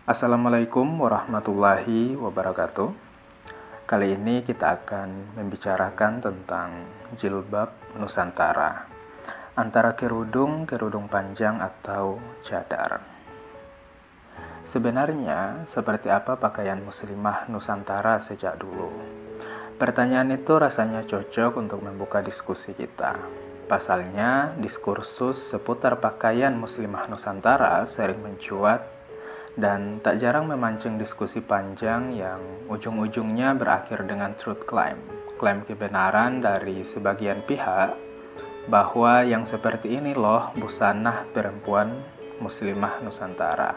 Assalamualaikum warahmatullahi wabarakatuh. Kali ini kita akan membicarakan tentang jilbab Nusantara, antara kerudung panjang atau cadar. Sebenarnya, seperti apa pakaian muslimah Nusantara sejak dulu? Pertanyaan itu rasanya cocok untuk membuka diskusi kita. Pasalnya, diskursus seputar pakaian muslimah Nusantara sering mencuat dan tak jarang memancing diskusi panjang yang ujung-ujungnya berakhir dengan truth claim, klaim kebenaran dari sebagian pihak bahwa yang seperti ini loh busana perempuan muslimah Nusantara.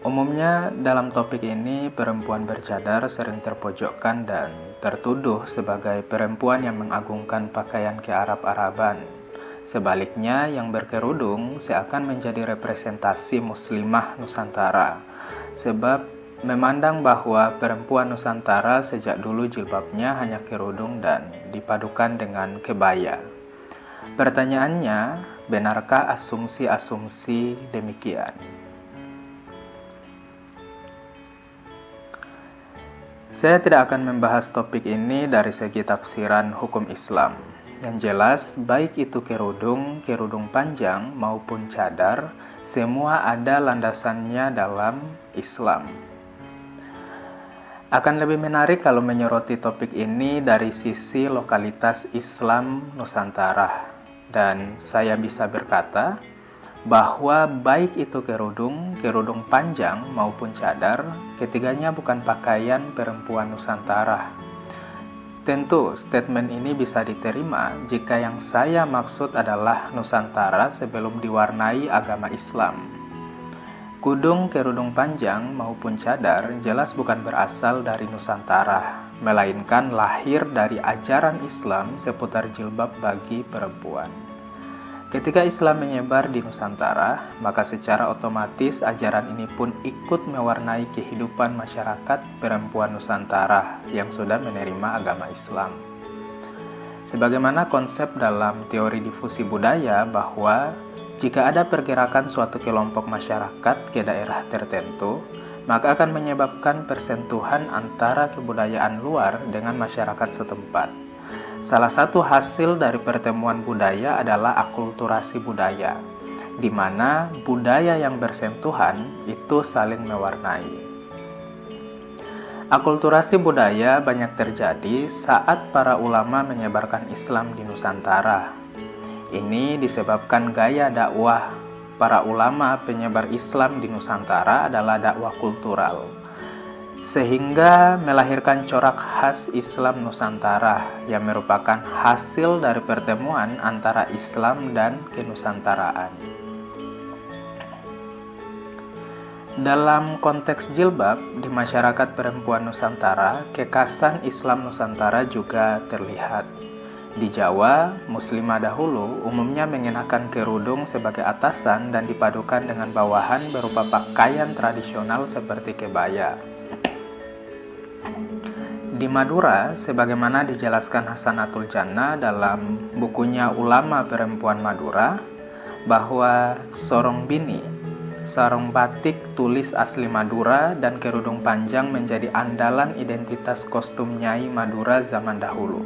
Umumnya dalam topik ini perempuan bercadar sering terpojokkan dan tertuduh sebagai perempuan yang mengagungkan pakaian kearab-araban. Sebaliknya, yang berkerudung seakan menjadi representasi muslimah Nusantara, sebab memandang bahwa perempuan Nusantara sejak dulu jilbabnya hanya kerudung dan dipadukan dengan kebaya. Pertanyaannya, benarkah asumsi-asumsi demikian? Saya tidak akan membahas topik ini dari segi tafsiran hukum Islam. Yang jelas, baik itu kerudung panjang maupun cadar, semua ada landasannya dalam Islam. Akan lebih menarik kalau menyoroti topik ini dari sisi lokalitas Islam Nusantara. Dan saya bisa berkata bahwa baik itu kerudung panjang maupun cadar, ketiganya bukan pakaian perempuan Nusantara. Tentu, statement ini bisa diterima jika yang saya maksud adalah Nusantara sebelum diwarnai agama Islam. Kerudung panjang maupun cadar jelas bukan berasal dari Nusantara, melainkan lahir dari ajaran Islam seputar jilbab bagi perempuan. Ketika Islam menyebar di Nusantara, maka secara otomatis ajaran ini pun ikut mewarnai kehidupan masyarakat perempuan Nusantara yang sudah menerima agama Islam. Sebagaimana konsep dalam teori difusi budaya bahwa jika ada pergerakan suatu kelompok masyarakat ke daerah tertentu, maka akan menyebabkan persentuhan antara kebudayaan luar dengan masyarakat setempat. Salah satu hasil dari pertemuan budaya adalah akulturasi budaya, di mana budaya yang bersentuhan itu saling mewarnai. Akulturasi budaya banyak terjadi saat para ulama menyebarkan Islam di Nusantara. Ini disebabkan gaya dakwah para ulama penyebar Islam di Nusantara adalah dakwah kultural, sehingga melahirkan corak khas Islam Nusantara yang merupakan hasil dari pertemuan antara Islam dan kenusantaraan. Dalam konteks jilbab, di masyarakat perempuan Nusantara, kekhasan Islam Nusantara juga terlihat. Di Jawa, muslimah dahulu umumnya mengenakan kerudung sebagai atasan dan dipadukan dengan bawahan berupa pakaian tradisional seperti kebaya. Di Madura, sebagaimana dijelaskan Hasanatul Jannah dalam bukunya Ulama Perempuan Madura, bahwa sorong bini, sarung batik tulis asli Madura, dan kerudung panjang menjadi andalan identitas kostum Nyai Madura zaman dahulu.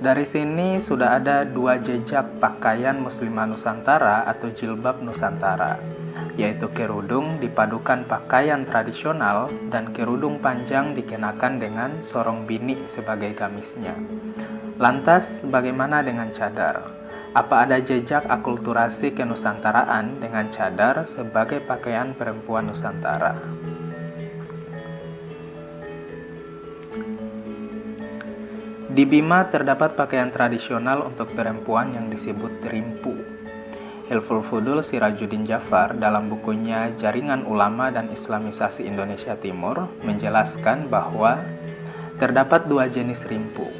Dari sini sudah ada dua jejak pakaian muslimah Nusantara atau jilbab Nusantara, yaitu kerudung dipadukan pakaian tradisional dan kerudung panjang dikenakan dengan sorong bini sebagai gamisnya. Lantas, bagaimana dengan cadar? Apa ada jejak akulturasi kenusantaraan dengan cadar sebagai pakaian perempuan Nusantara? Di Bima terdapat pakaian tradisional untuk perempuan yang disebut rimpu. Hilful Fudul Sirajuddin Jafar dalam bukunya Jaringan Ulama dan Islamisasi Indonesia Timur menjelaskan bahwa terdapat dua jenis rimpu.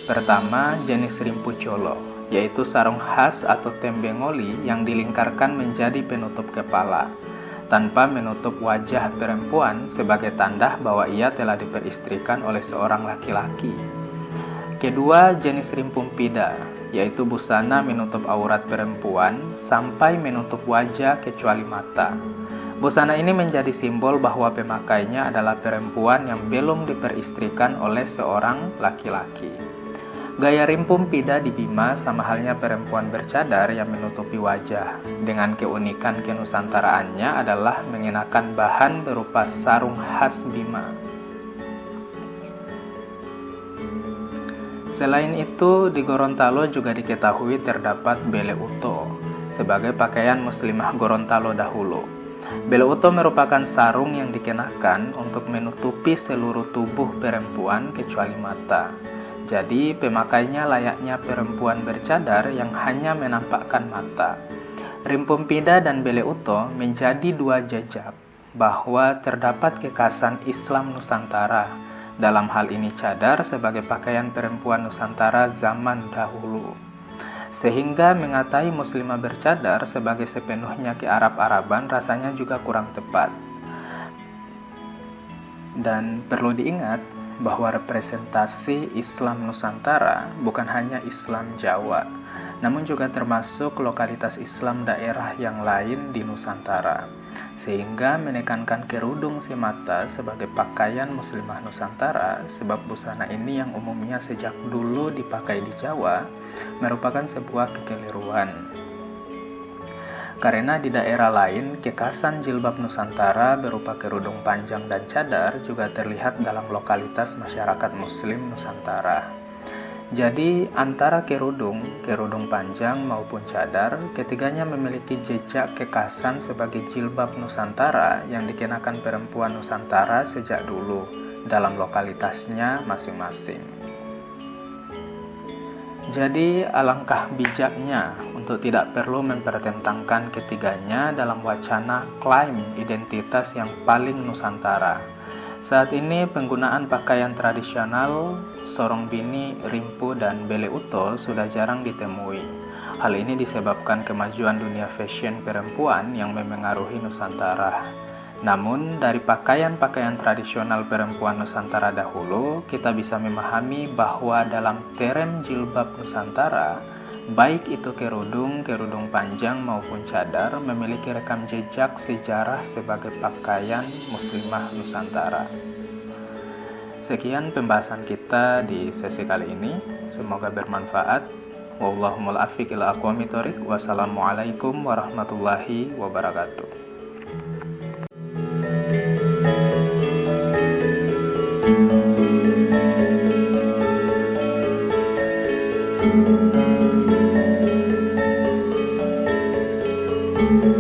Pertama, jenis rimpu colo, yaitu sarung khas atau tembengoli yang dilingkarkan menjadi penutup kepala, tanpa menutup wajah perempuan sebagai tanda bahwa ia telah diperistrikan oleh seorang laki-laki. Kedua, jenis rimpu pida, yaitu busana menutup aurat perempuan sampai menutup wajah kecuali mata. Busana ini menjadi simbol bahwa pemakainya adalah perempuan yang belum diperistrikan oleh seorang laki-laki. Gaya rimpum pida di Bima sama halnya perempuan bercadar yang menutupi wajah, dengan keunikan kenusantaraannya adalah mengenakan bahan berupa sarung khas Bima. Selain itu, di Gorontalo juga diketahui terdapat bele uto sebagai pakaian muslimah Gorontalo dahulu. Bele uto merupakan sarung yang dikenakan untuk menutupi seluruh tubuh perempuan kecuali mata. Jadi, pemakainya layaknya perempuan bercadar yang hanya menampakkan mata. Rimpum pida dan bele uto menjadi dua jejak bahwa terdapat kekhasan Islam Nusantara. Dalam hal ini cadar sebagai pakaian perempuan Nusantara zaman dahulu. Sehingga mengatai muslimah bercadar sebagai sepenuhnya kearab-araban rasanya juga kurang tepat. Dan perlu diingat bahwa representasi Islam Nusantara bukan hanya Islam Jawa, namun juga termasuk lokalitas Islam daerah yang lain di Nusantara, sehingga menekankan kerudung semata sebagai pakaian muslimah Nusantara, sebab busana ini yang umumnya sejak dulu dipakai di Jawa merupakan sebuah kekeliruan. Karena di daerah lain, kekhasan jilbab Nusantara berupa kerudung panjang dan cadar juga terlihat dalam lokalitas masyarakat Muslim Nusantara. Jadi, antara kerudung panjang maupun cadar, ketiganya memiliki jejak kekhasan sebagai jilbab Nusantara yang dikenakan perempuan Nusantara sejak dulu dalam lokalitasnya masing-masing. Jadi, alangkah bijaknya untuk tidak perlu mempertentangkan ketiganya dalam wacana klaim identitas yang paling Nusantara. Saat ini penggunaan pakaian tradisional, sorong bini, rimpu, dan bele uto sudah jarang ditemui. Hal ini disebabkan kemajuan dunia fashion perempuan yang memengaruhi Nusantara. Namun, dari pakaian-pakaian tradisional perempuan Nusantara dahulu, kita bisa memahami bahwa dalam terem jilbab Nusantara, baik itu kerudung panjang maupun cadar, memiliki rekam jejak sejarah sebagai pakaian muslimah Nusantara. Sekian pembahasan kita di sesi kali ini, semoga bermanfaat. Wallahumul afiq ila aqwamit thoriq. Wassalamualaikum warahmatullahi wabarakatuh. Thank you.